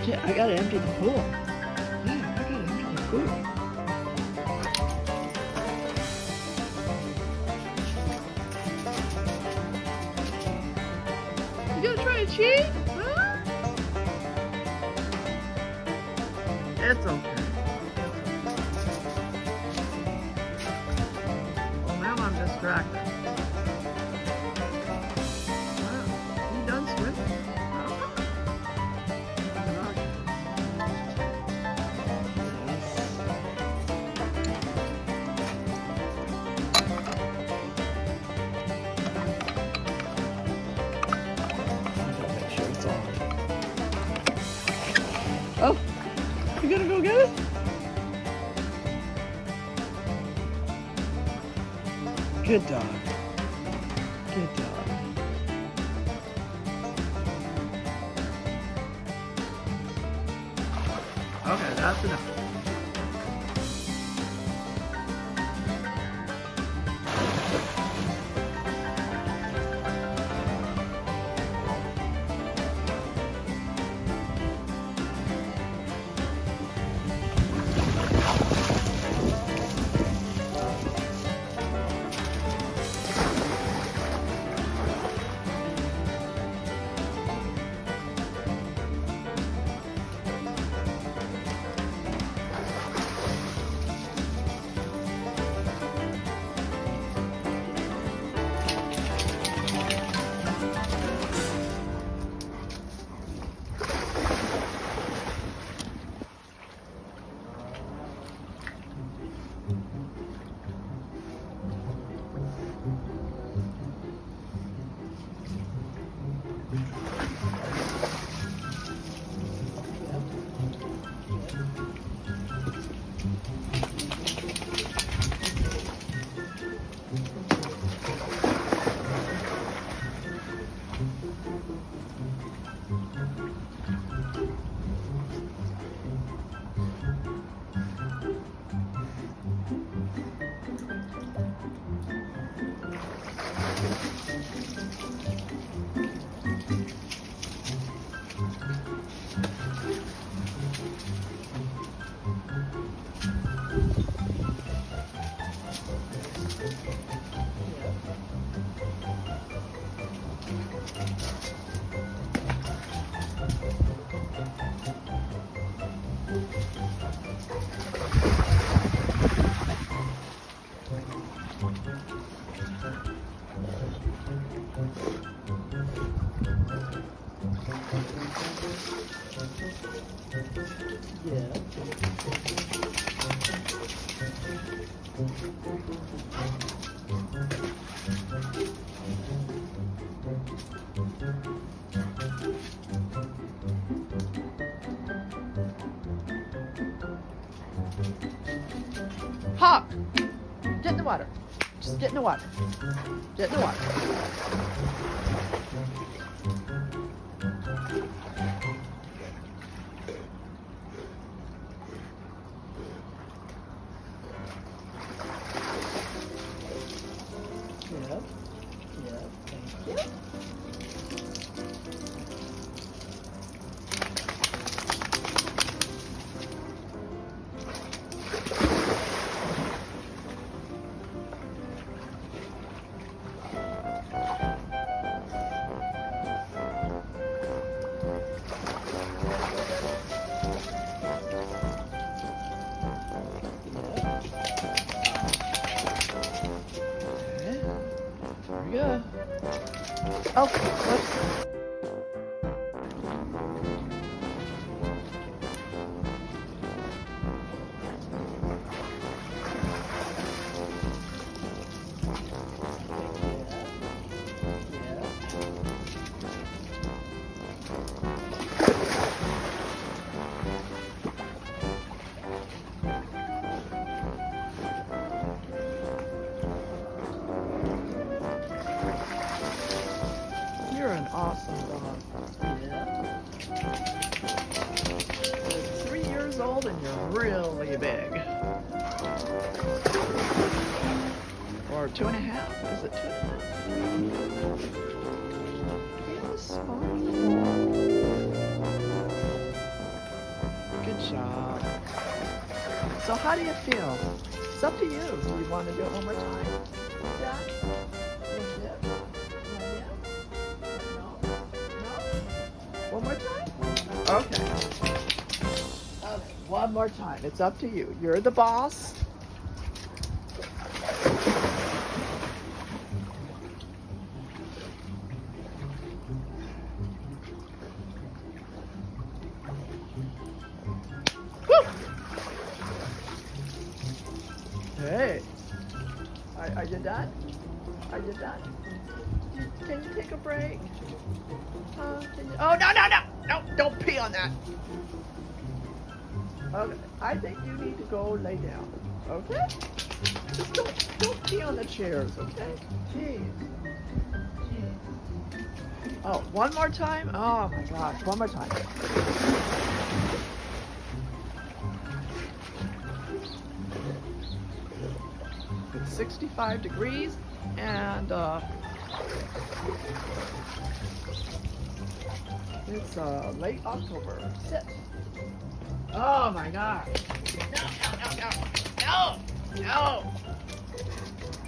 Shit, I gotta empty the pool. Yeah, I gotta empty the pool. You gonna try to cheat? Huh? It's okay. Well, now I'm distracted. Wow, you done swimming? Oh, you gonna go get it? Good dog. Good dog. Okay, that's enough. Hawk, get in the water. Just get in the water. Get in the water. Yep. Yep. Thank you. Yeah. Oh, whoops. You're an awesome dog. Yeah. You're 3 years old and you're really big. Or 2.5. Is it 2.5? Yes, fine. job. So how do you feel? It's up to you. Do you want to do it one more time? Yeah? Yeah? No? No? One more time? Okay. Okay, one more time. It's up to you. You're the boss. Hey, are you done? Are you done? Can you take a break? Oh, no, don't pee on that. Okay, I think you need to go lay down, okay? Just don't pee on the chairs, okay? Jeez. Oh, one more time? Oh my gosh, one more time. It's 65 degrees and it's late October. Sit. Oh my gosh. No.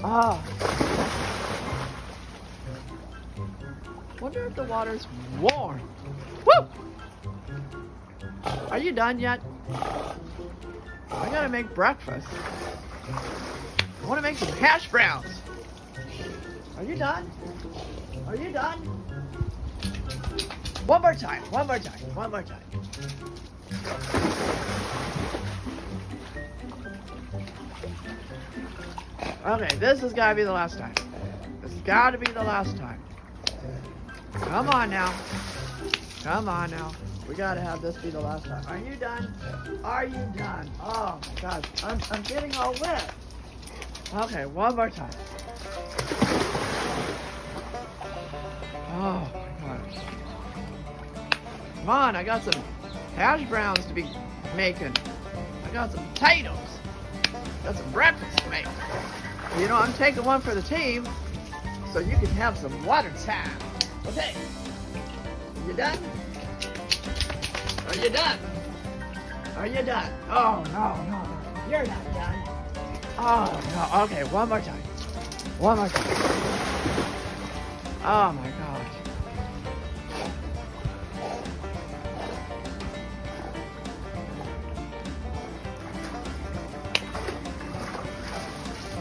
Ah. Wonder if the water's warm. Woo! Are you done yet? I gotta make breakfast. I want to make some hash browns. Are you done? Are you done? One more time. Okay, this has got to be the last time. This has got to be the last time. Come on now. We got to have this be the last time. Are you done? Oh my gosh, I'm getting all wet. Okay, one more time. Oh my gosh. Come on, I got some hash browns to be making. I got some potatoes. Got some breakfast to make. You know, I'm taking one for the team, so you can have some water time. Okay. You done? Are you done? Oh, no. You're not done. Oh, no. Okay, one more time. Oh, my gosh.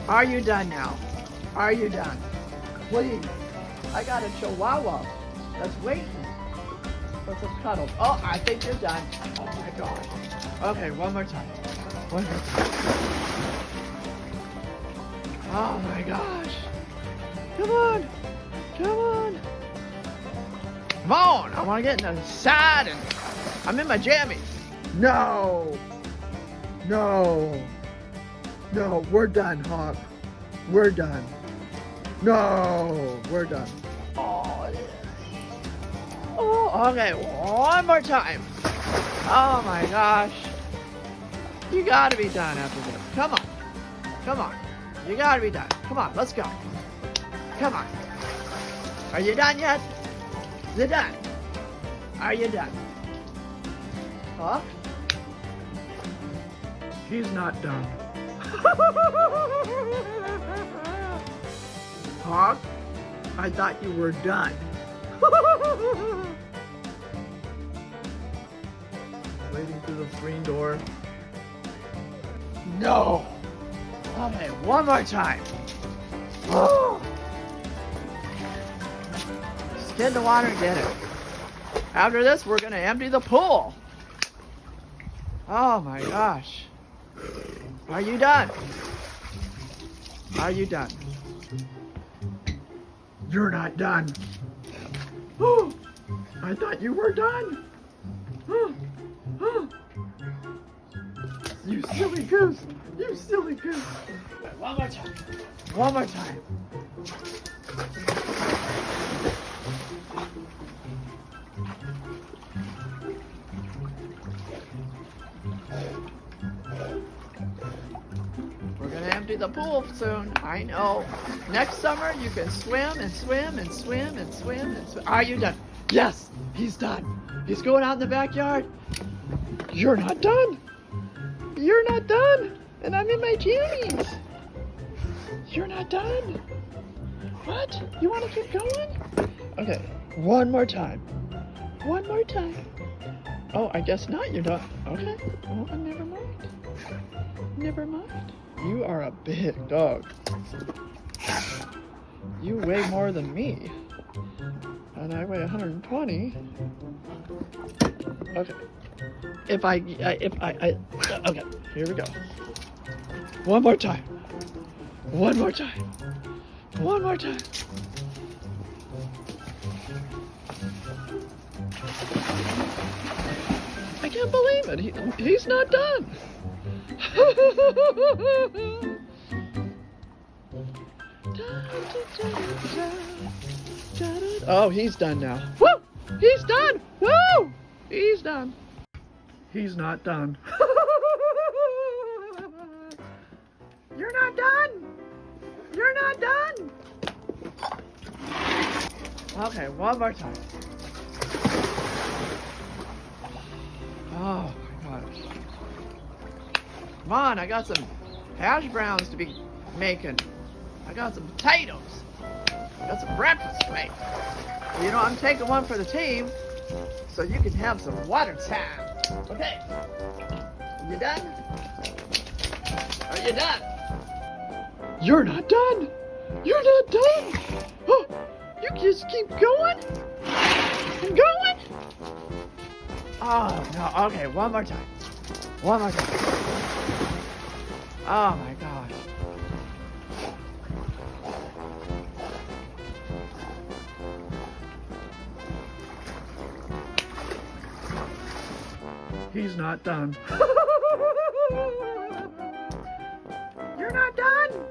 Are you done now? Are you done? What do you think? I got a chihuahua that's waiting for some cuddles. Oh, I think you're done. Oh, my gosh. Okay, one more time. Oh my gosh. Come on. I want to get in the side and I'm in my jammies. No, we're done, Hawk. We're done. No, we're done. Oh, it is. Oh, okay, one more time. Oh my gosh. You gotta be done after this. Come on. You gotta be done. Come on, let's go. Come on. Are you done yet? You're done. Are you done? Huh? He's not done. Hawk, I thought you were done. Waiting through the screen door. No. Okay, one more time. Just get in the water and get it. After this, we're gonna empty the pool. Oh my gosh. Are you done? You're not done. I thought you were done. You silly goose. One more time. We're gonna empty the pool soon. I know. Next summer you can swim. Are you done? Yes, he's done. He's going out in the backyard. You're not done. You're not done. And I'm in my jammies. You're not done. What? You want to keep going? Okay, one more time. One more time. Oh, I guess not. You're done. Okay. Well, never mind. Never mind. You are a big dog. You weigh more than me. And I weigh 120. Okay. Okay, here we go. One more time. One more time. One more time. I can't believe it. He's not done. Oh, he's done now. Woo! He's done. Woo! He's done. He's not done. You're not done. You're not done. Okay, one more time. Oh my gosh. Come on, I got some hash browns to be making. I got some potatoes. I got some breakfast to make. You know, I'm taking one for the team so you can have some water time. Okay. You done? Are you done? You're not done. You're not done. Oh, you just keep going and going. Oh, no. Okay, one more time. One more time. Oh, my gosh. He's not done. You're not done.